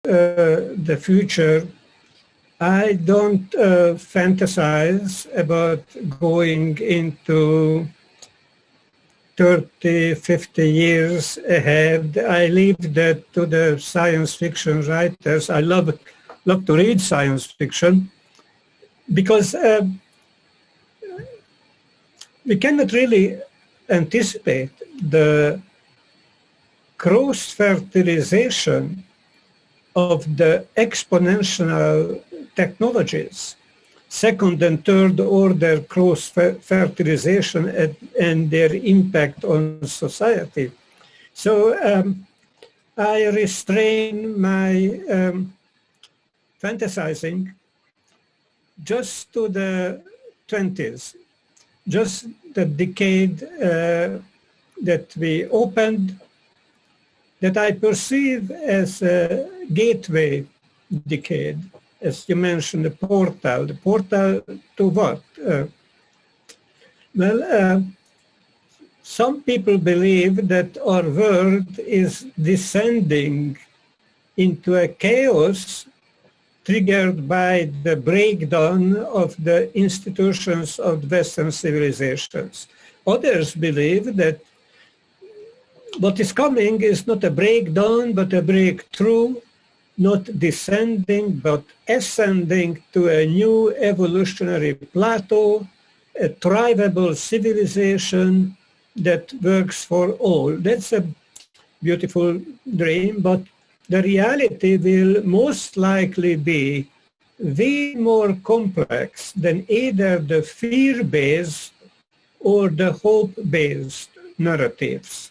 the future, I don't fantasize about going into 30, 50 years ahead. I leave that to the science fiction writers. I love to read science fiction because we cannot really anticipate the cross-fertilization of the exponential technologies, second and third order cross-fertilization and their impact on society. So I restrain my fantasizing just to the 20s, just the decade that we opened, that I perceive as a gateway decade. As you mentioned, the portal to what? Some people believe that our world is descending into a chaos triggered by the breakdown of the institutions of Western civilizations. Others believe that what is coming is not a breakdown, but a breakthrough, not descending, but ascending to a new evolutionary plateau, a thrivable civilization that works for all. That's a beautiful dream, but the reality will most likely be way more complex than either the fear-based or the hope-based narratives.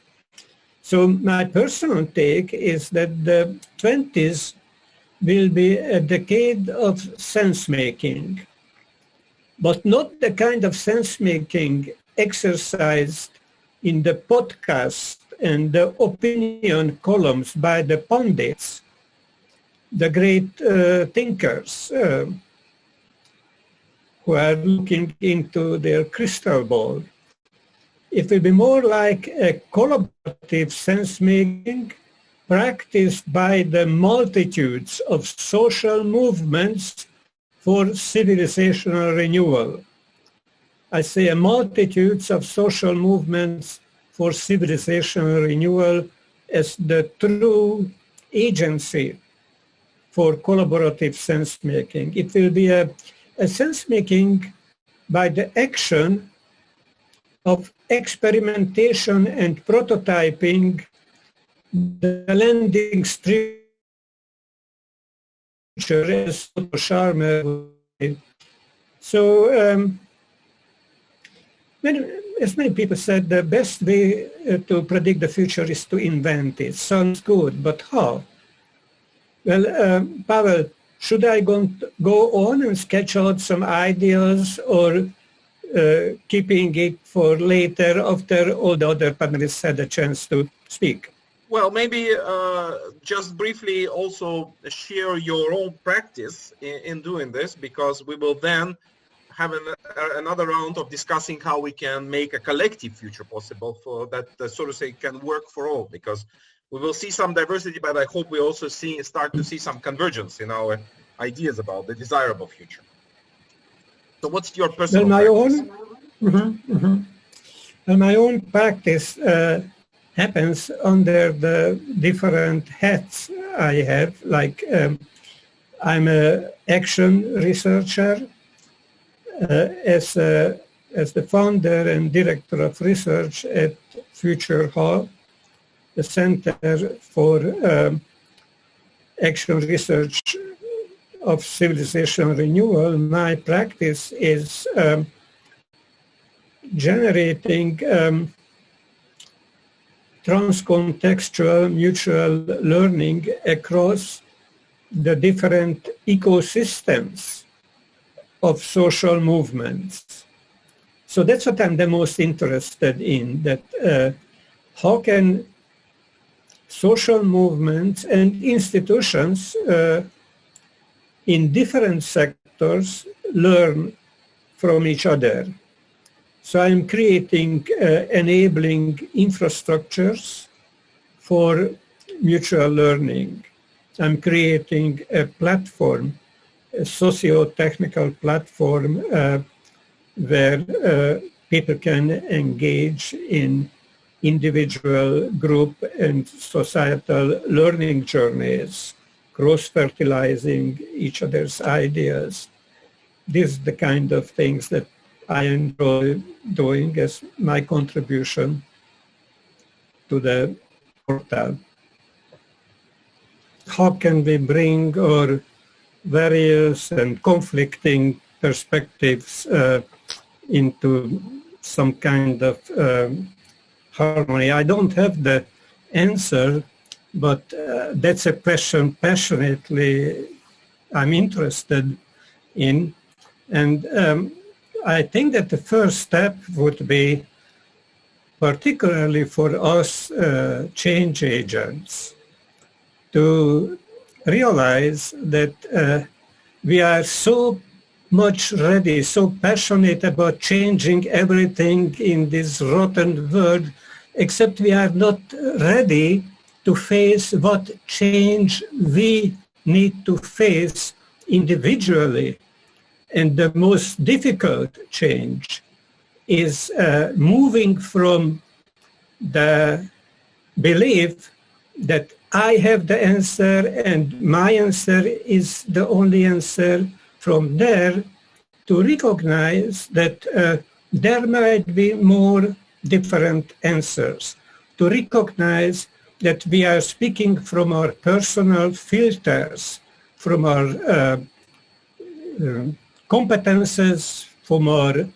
So my personal take is that the 20s will be a decade of sense-making, but not the kind of sense-making exercised in the podcast and the opinion columns by the pundits, the great thinkers who are looking into their crystal ball. It will be more like a collaborative sense-making practiced by the multitudes of social movements for civilizational renewal. I say a multitudes of social movements for civilizational renewal as the true agency for collaborative sense-making. It will be a sense-making by the action of experimentation and prototyping, the landing structure as Charmer. So, as many people said, the best way to predict the future is to invent it. Sounds good, but how? Well, Pavel, should I go on and sketch out some ideas, or keeping it for later after all the other panelists had a chance to speak? Well, maybe just briefly also share your own practice in doing this, because we will then have another round of discussing how we can make a collective future possible for that, so to say, can work for all, because we will see some diversity, but I hope we also start to see some convergence in our ideas about the desirable future. So what's your personal practice? Well, my own practice happens under the different hats I have. Like I'm an action researcher, as the founder and director of research at Future Hall, the Center for Action Research of Civilization Renewal. My practice is generating transcontextual mutual learning across the different ecosystems of social movements. So that's what I'm the most interested in, that how can social movements and institutions in different sectors learn from each other. So I'm creating enabling infrastructures for mutual learning. I'm creating a platform, a socio-technical platform where people can engage in individual, group, and societal learning journeys, cross-fertilizing each other's ideas. This is the kind of things that I enjoy doing as my contribution to the portal. How can we bring our various and conflicting perspectives into some kind of harmony? I don't have the answer, but that's a question passionately I'm interested in. And I think that the first step would be, particularly for us change agents, to realize that we are so much ready, so passionate about changing everything in this rotten world, except we are not ready to face what change we need to face individually. And the most difficult change is moving from the belief that I have the answer and my answer is the only answer, from there to recognize that there might be more different answers, to recognize that we are speaking from our personal filters, from our competences, from our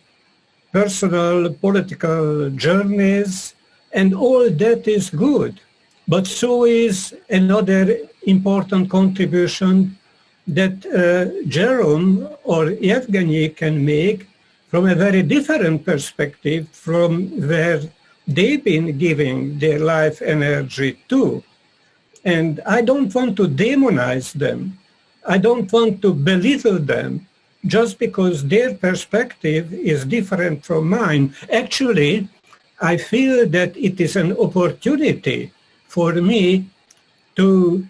personal political journeys, and all that is good. But so is another important contribution that Jerome or Evgeny can make from a very different perspective from where they've been giving their life energy to. And I don't want to demonize them. I don't want to belittle them just because their perspective is different from mine. Actually, I feel that it is an opportunity for me to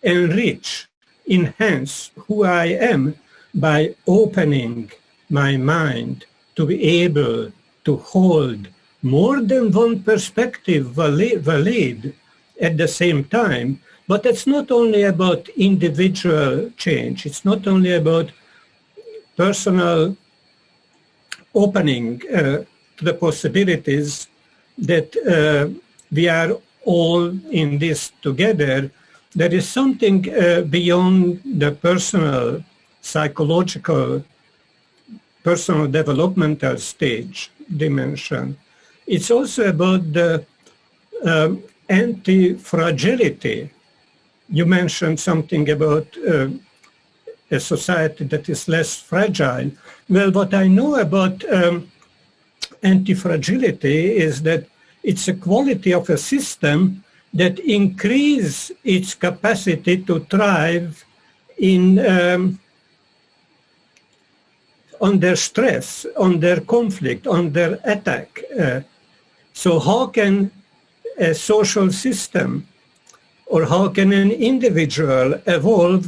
enrich, enhance who I am by opening my mind to be able to hold more than one perspective valid at the same time. But it's not only about individual change. It's not only about personal opening to the possibilities that we are all in this together. There is something beyond the personal, psychological, personal developmental stage dimension. It's also about the anti-fragility. You mentioned something about a society that is less fragile. Well, what I know about anti-fragility is that it's a quality of a system that increases its capacity to thrive in under stress, under conflict, under attack. So how can a social system or how can an individual evolve,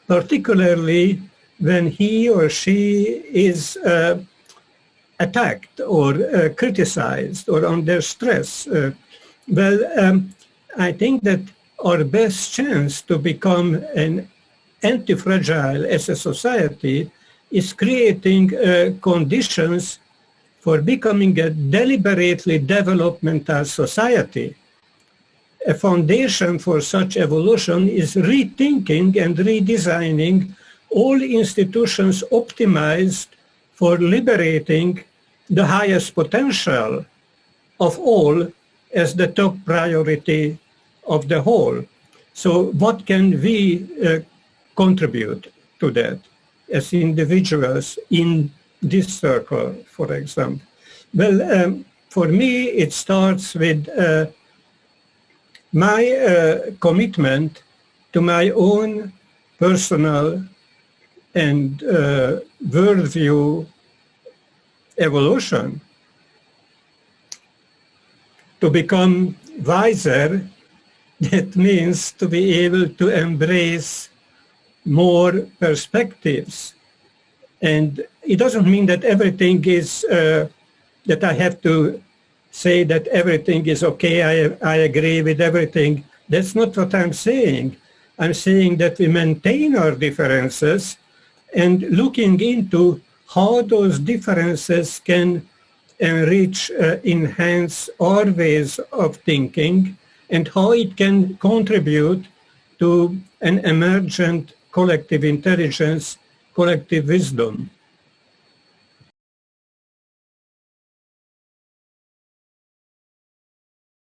particularly when he or she is attacked or criticized or under stress? I think that our best chance to become an anti-fragile as a society is creating conditions for becoming a deliberately developmental society. A foundation for such evolution is rethinking and redesigning all institutions optimized for liberating the highest potential of all as the top priority of the whole. So what can we contribute to that as individuals in this circle, for example? Well, for me, it starts with my commitment to my own personal and worldview evolution, to become wiser That means to be able to embrace more perspectives. And it doesn't mean that everything is, that I have to say that everything is okay, I agree with everything. That's not what I'm saying. I'm saying that we maintain our differences and looking into how those differences can enrich, enhance our ways of thinking and how it can contribute to an emergent collective intelligence, collective wisdom.